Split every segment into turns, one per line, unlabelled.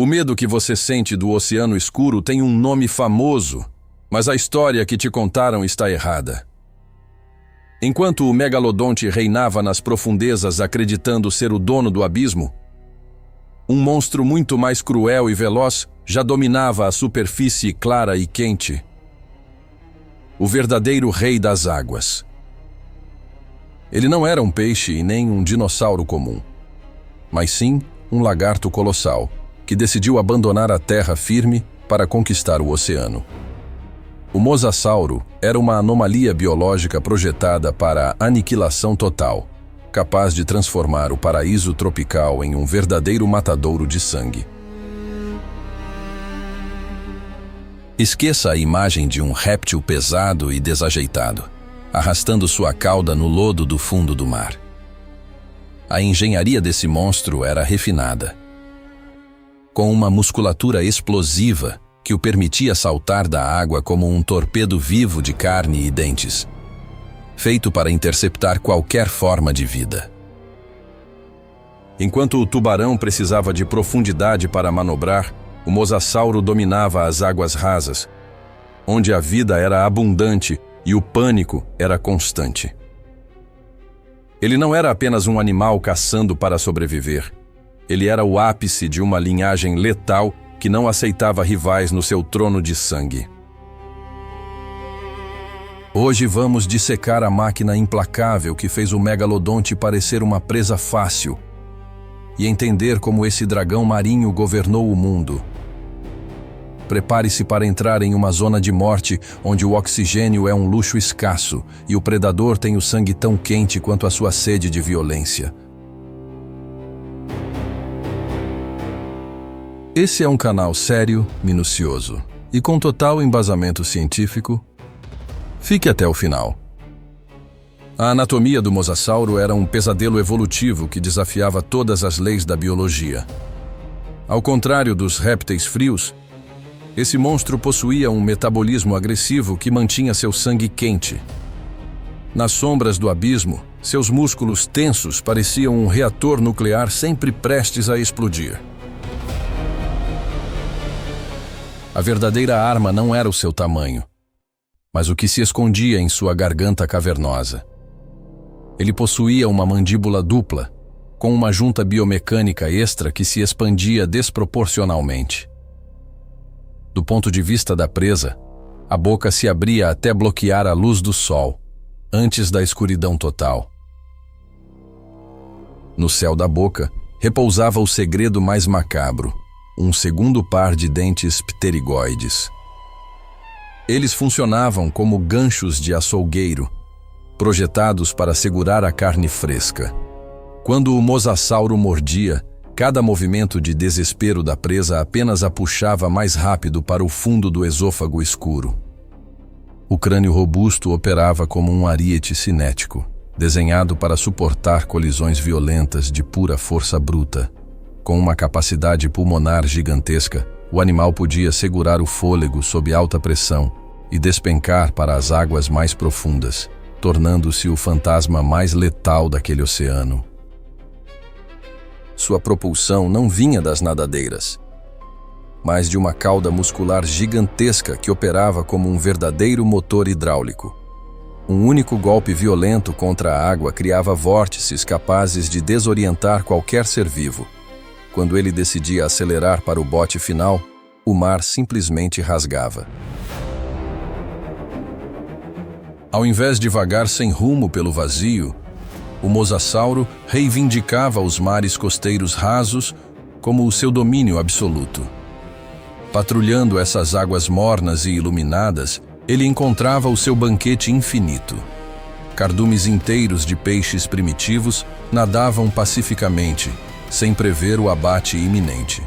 O medo que você sente do oceano escuro tem um nome famoso, mas a história que te contaram está errada. Enquanto o megalodonte reinava nas profundezas acreditando ser o dono do abismo, um monstro muito mais cruel e veloz já dominava a superfície clara e quente. O verdadeiro rei das águas. Ele não era um peixe e nem um dinossauro comum, mas sim um lagarto colossal, que decidiu abandonar a terra firme para conquistar o oceano. O mosasauro era uma anomalia biológica projetada para a aniquilação total, capaz de transformar o paraíso tropical em um verdadeiro matadouro de sangue. Esqueça a imagem de um réptil pesado e desajeitado, arrastando sua cauda no lodo do fundo do mar. A engenharia desse monstro era refinada, com uma musculatura explosiva que o permitia saltar da água como um torpedo vivo de carne e dentes, feito para interceptar qualquer forma de vida. Enquanto o tubarão precisava de profundidade para manobrar, o mosasauro dominava as águas rasas, onde a vida era abundante e o pânico era constante. Ele não era apenas um animal caçando para sobreviver. Ele era o ápice de uma linhagem letal que não aceitava rivais no seu trono de sangue. Hoje vamos dissecar a máquina implacável que fez o megalodonte parecer uma presa fácil e entender como esse dragão marinho governou o mundo. Prepare-se para entrar em uma zona de morte onde o oxigênio é um luxo escasso e o predador tem o sangue tão quente quanto a sua sede de violência. Esse é um canal sério, minucioso e com total embasamento científico. Fique até o final. A anatomia do mosasauro era um pesadelo evolutivo que desafiava todas as leis da biologia. Ao contrário dos répteis frios, esse monstro possuía um metabolismo agressivo que mantinha seu sangue quente. Nas sombras do abismo, seus músculos tensos pareciam um reator nuclear sempre prestes a explodir. A verdadeira arma não era o seu tamanho, mas o que se escondia em sua garganta cavernosa. Ele possuía uma mandíbula dupla, com uma junta biomecânica extra que se expandia desproporcionalmente. Do ponto de vista da presa, a boca se abria até bloquear a luz do sol, antes da escuridão total. No céu da boca, repousava o segredo mais macabro, um segundo par de dentes pterigoides. Eles funcionavam como ganchos de açougueiro, projetados para segurar a carne fresca. Quando o mosasauro mordia, cada movimento de desespero da presa apenas a puxava mais rápido para o fundo do esôfago escuro. O crânio robusto operava como um ariete cinético, desenhado para suportar colisões violentas de pura força bruta. Com uma capacidade pulmonar gigantesca, o animal podia segurar o fôlego sob alta pressão e despencar para as águas mais profundas, tornando-se o fantasma mais letal daquele oceano. Sua propulsão não vinha das nadadeiras, mas de uma cauda muscular gigantesca que operava como um verdadeiro motor hidráulico. Um único golpe violento contra a água criava vórtices capazes de desorientar qualquer ser vivo. Quando ele decidia acelerar para o bote final, o mar simplesmente rasgava. Ao invés de vagar sem rumo pelo vazio, o mosasauro reivindicava os mares costeiros rasos como o seu domínio absoluto. Patrulhando essas águas mornas e iluminadas, ele encontrava o seu banquete infinito. Cardumes inteiros de peixes primitivos nadavam pacificamente, sem prever o abate iminente.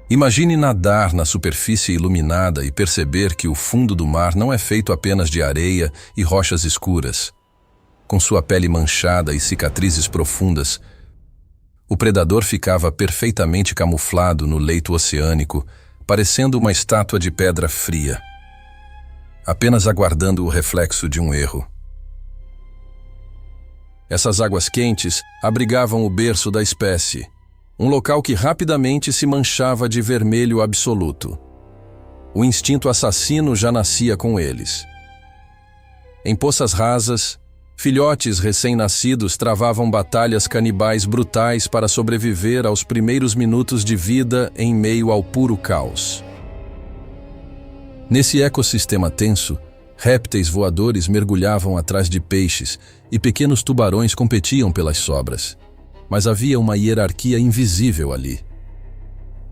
Imagine nadar na superfície iluminada e perceber que o fundo do mar não é feito apenas de areia e rochas escuras. Com sua pele manchada e cicatrizes profundas, o predador ficava perfeitamente camuflado no leito oceânico, parecendo uma estátua de pedra fria, apenas aguardando o reflexo de um erro. Essas águas quentes abrigavam o berço da espécie, um local que rapidamente se manchava de vermelho absoluto. O instinto assassino já nascia com eles. Em poças rasas, filhotes recém-nascidos travavam batalhas canibais brutais para sobreviver aos primeiros minutos de vida em meio ao puro caos. Nesse ecossistema tenso, répteis voadores mergulhavam atrás de peixes e pequenos tubarões competiam pelas sobras. Mas havia uma hierarquia invisível ali.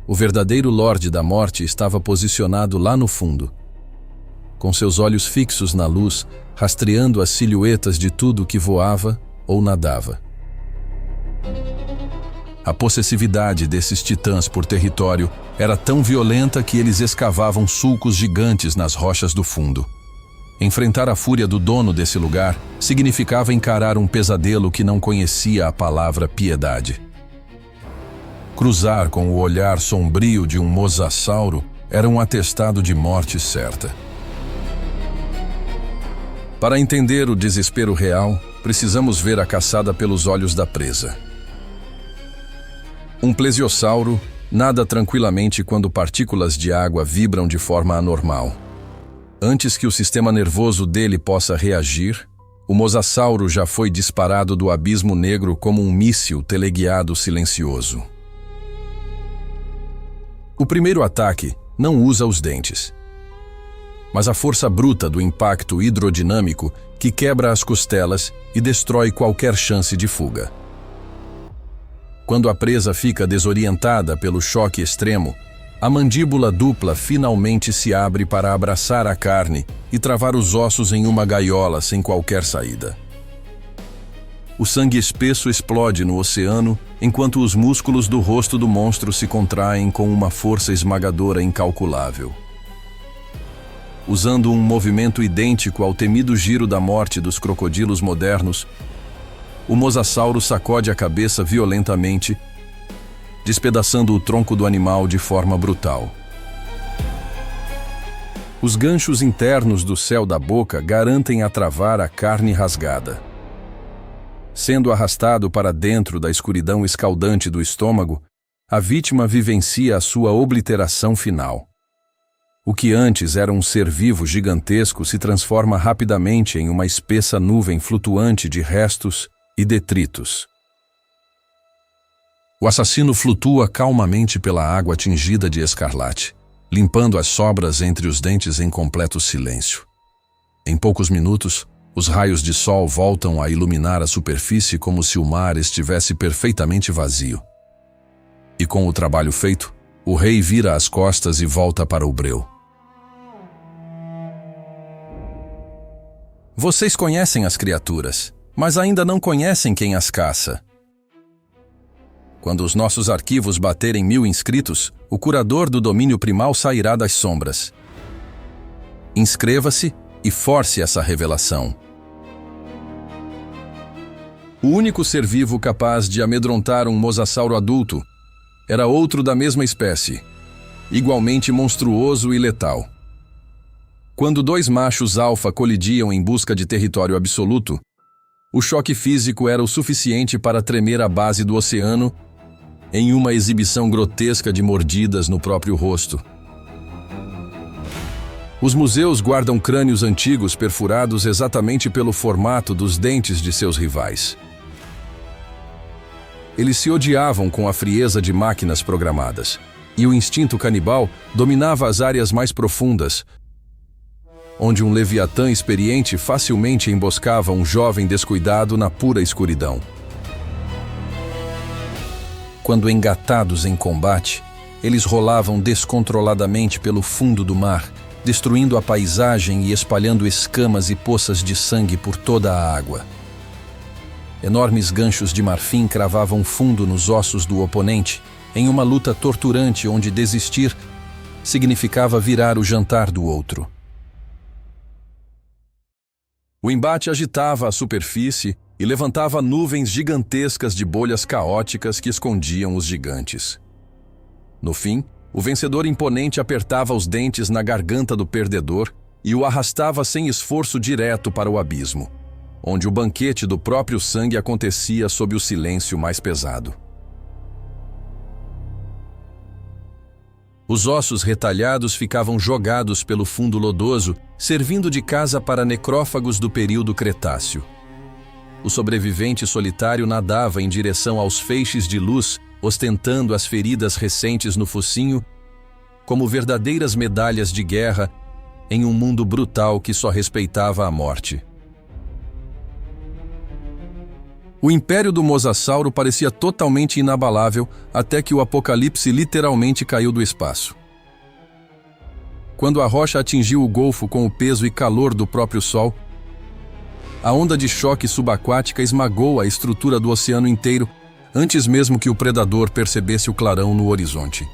O verdadeiro Lorde da Morte estava posicionado lá no fundo, com seus olhos fixos na luz, rastreando as silhuetas de tudo que voava ou nadava. A possessividade desses titãs por território era tão violenta que eles escavavam sulcos gigantes nas rochas do fundo. Enfrentar a fúria do dono desse lugar significava encarar um pesadelo que não conhecia a palavra piedade. Cruzar com o olhar sombrio de um mosasauro era um atestado de morte certa. Para entender o desespero real, precisamos ver a caçada pelos olhos da presa. Um plesiosauro nada tranquilamente quando partículas de água vibram de forma anormal. Antes que o sistema nervoso dele possa reagir, o mosasauro já foi disparado do abismo negro como um míssil teleguiado silencioso. O primeiro ataque não usa os dentes, mas a força bruta do impacto hidrodinâmico que quebra as costelas e destrói qualquer chance de fuga. Quando a presa fica desorientada pelo choque extremo, a mandíbula dupla finalmente se abre para abraçar a carne e travar os ossos em uma gaiola sem qualquer saída. O sangue espesso explode no oceano, enquanto os músculos do rosto do monstro se contraem com uma força esmagadora incalculável. Usando um movimento idêntico ao temido giro da morte dos crocodilos modernos, o mosasauro sacode a cabeça violentamente, despedaçando o tronco do animal de forma brutal. Os ganchos internos do céu da boca garantem a travar a carne rasgada. Sendo arrastado para dentro da escuridão escaldante do estômago, a vítima vivencia a sua obliteração final. O que antes era um ser vivo gigantesco se transforma rapidamente em uma espessa nuvem flutuante de restos e detritos. O assassino flutua calmamente pela água tingida de escarlate, limpando as sobras entre os dentes em completo silêncio. Em poucos minutos, os raios de sol voltam a iluminar a superfície como se o mar estivesse perfeitamente vazio. E com o trabalho feito, o rei vira as costas e volta para o breu. Vocês conhecem as criaturas, mas ainda não conhecem quem as caça. Quando os nossos arquivos baterem 1000 inscritos, o curador do domínio primal sairá das sombras. Inscreva-se e force essa revelação. O único ser vivo capaz de amedrontar um mosasauro adulto era outro da mesma espécie, igualmente monstruoso e letal. Quando dois machos alfa colidiam em busca de território absoluto, o choque físico era o suficiente para tremer a base do oceano em uma exibição grotesca de mordidas no próprio rosto. Os museus guardam crânios antigos perfurados exatamente pelo formato dos dentes de seus rivais. Eles se odiavam com a frieza de máquinas programadas, e o instinto canibal dominava as áreas mais profundas, onde um leviatã experiente facilmente emboscava um jovem descuidado na pura escuridão. Quando engatados em combate, eles rolavam descontroladamente pelo fundo do mar, destruindo a paisagem e espalhando escamas e poças de sangue por toda a água. Enormes ganchos de marfim cravavam fundo nos ossos do oponente, em uma luta torturante onde desistir significava virar o jantar do outro. O embate agitava a superfície e levantava nuvens gigantescas de bolhas caóticas que escondiam os gigantes. No fim, o vencedor imponente apertava os dentes na garganta do perdedor e o arrastava sem esforço direto para o abismo, onde o banquete do próprio sangue acontecia sob o silêncio mais pesado. Os ossos retalhados ficavam jogados pelo fundo lodoso, servindo de casa para necrófagos do período Cretáceo. O sobrevivente solitário nadava em direção aos feixes de luz, ostentando as feridas recentes no focinho, como verdadeiras medalhas de guerra em um mundo brutal que só respeitava a morte. O império do Mosasauro parecia totalmente inabalável até que o apocalipse literalmente caiu do espaço. Quando a rocha atingiu o golfo com o peso e calor do próprio Sol, a onda de choque subaquática esmagou a estrutura do oceano inteiro, antes mesmo que o predador percebesse o clarão no horizonte.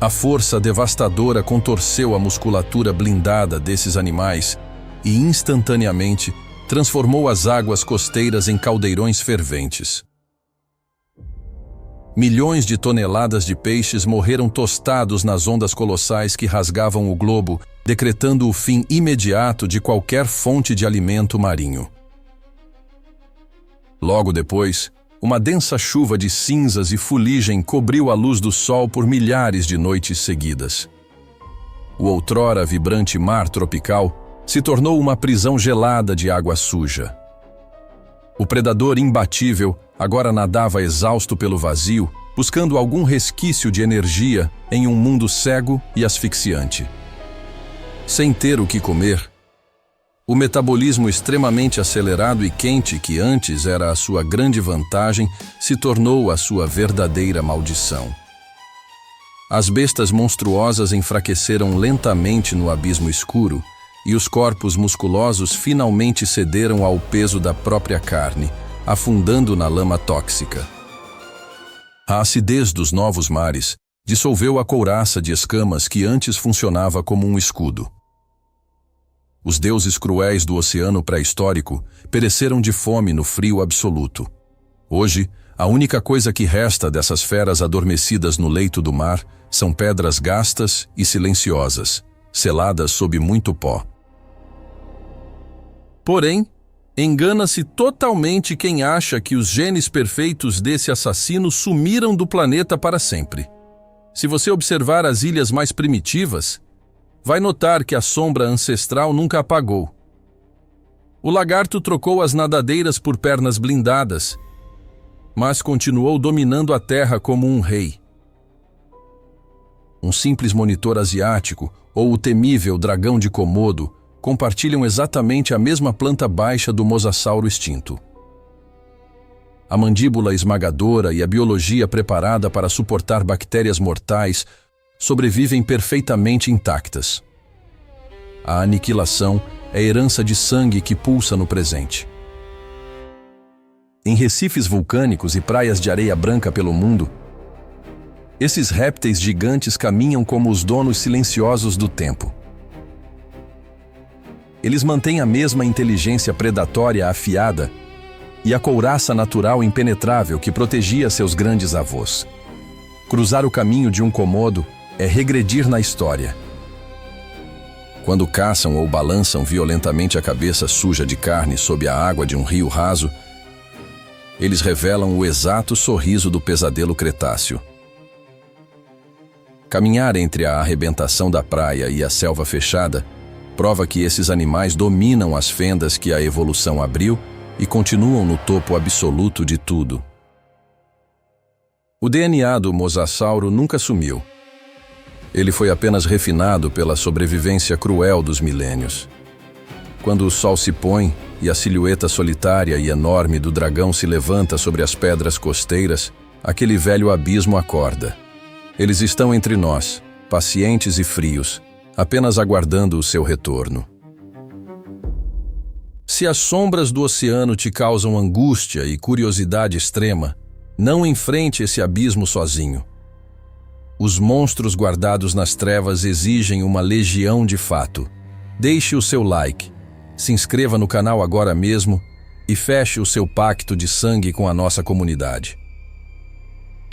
A força devastadora contorceu a musculatura blindada desses animais e, instantaneamente, transformou as águas costeiras em caldeirões ferventes. Milhões de toneladas de peixes morreram tostados nas ondas colossais que rasgavam o globo, decretando o fim imediato de qualquer fonte de alimento marinho. Logo depois, uma densa chuva de cinzas e fuligem cobriu a luz do sol por milhares de noites seguidas. O outrora vibrante mar tropical se tornou uma prisão gelada de água suja. O predador imbatível agora nadava exausto pelo vazio, buscando algum resquício de energia em um mundo cego e asfixiante. Sem ter o que comer, o metabolismo extremamente acelerado e quente que antes era a sua grande vantagem se tornou a sua verdadeira maldição. As bestas monstruosas enfraqueceram lentamente no abismo escuro e os corpos musculosos finalmente cederam ao peso da própria carne, afundando na lama tóxica. A acidez dos novos mares dissolveu a couraça de escamas que antes funcionava como um escudo. Os deuses cruéis do oceano pré-histórico pereceram de fome no frio absoluto. Hoje, a única coisa que resta dessas feras adormecidas no leito do mar são pedras gastas e silenciosas, seladas sob muito pó. Porém, engana-se totalmente quem acha que os genes perfeitos desse assassino sumiram do planeta para sempre. Se você observar as ilhas mais primitivas, vai notar que a sombra ancestral nunca apagou. O lagarto trocou as nadadeiras por pernas blindadas, mas continuou dominando a terra como um rei. Um simples monitor asiático ou o temível dragão de Komodo compartilham exatamente a mesma planta baixa do mosasauro extinto. A mandíbula esmagadora e a biologia preparada para suportar bactérias mortais sobrevivem perfeitamente intactas. A aniquilação é herança de sangue que pulsa no presente. Em recifes vulcânicos e praias de areia branca pelo mundo, esses répteis gigantes caminham como os donos silenciosos do tempo. Eles mantêm a mesma inteligência predatória afiada e a couraça natural impenetrável que protegia seus grandes avós. Cruzar o caminho de um Komodo é regredir na história. Quando caçam ou balançam violentamente a cabeça suja de carne sob a água de um rio raso, eles revelam o exato sorriso do pesadelo Cretáceo. Caminhar entre a arrebentação da praia e a selva fechada prova que esses animais dominam as fendas que a evolução abriu e continuam no topo absoluto de tudo. O DNA do mosasauro nunca sumiu. Ele foi apenas refinado pela sobrevivência cruel dos milênios. Quando o sol se põe e a silhueta solitária e enorme do dragão se levanta sobre as pedras costeiras, aquele velho abismo acorda. Eles estão entre nós, pacientes e frios, apenas aguardando o seu retorno. Se as sombras do oceano te causam angústia e curiosidade extrema, não enfrente esse abismo sozinho. Os monstros guardados nas trevas exigem uma legião de fato. Deixe o seu like, se inscreva no canal agora mesmo e feche o seu pacto de sangue com a nossa comunidade.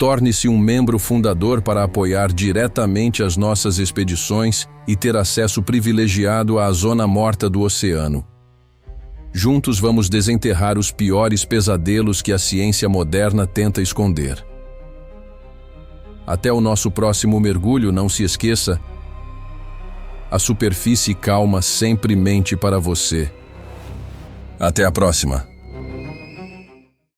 Torne-se um membro fundador para apoiar diretamente as nossas expedições e ter acesso privilegiado à zona morta do oceano. Juntos vamos desenterrar os piores pesadelos que a ciência moderna tenta esconder. Até o nosso próximo mergulho, não se esqueça, a superfície calma sempre mente para você. Até a próxima.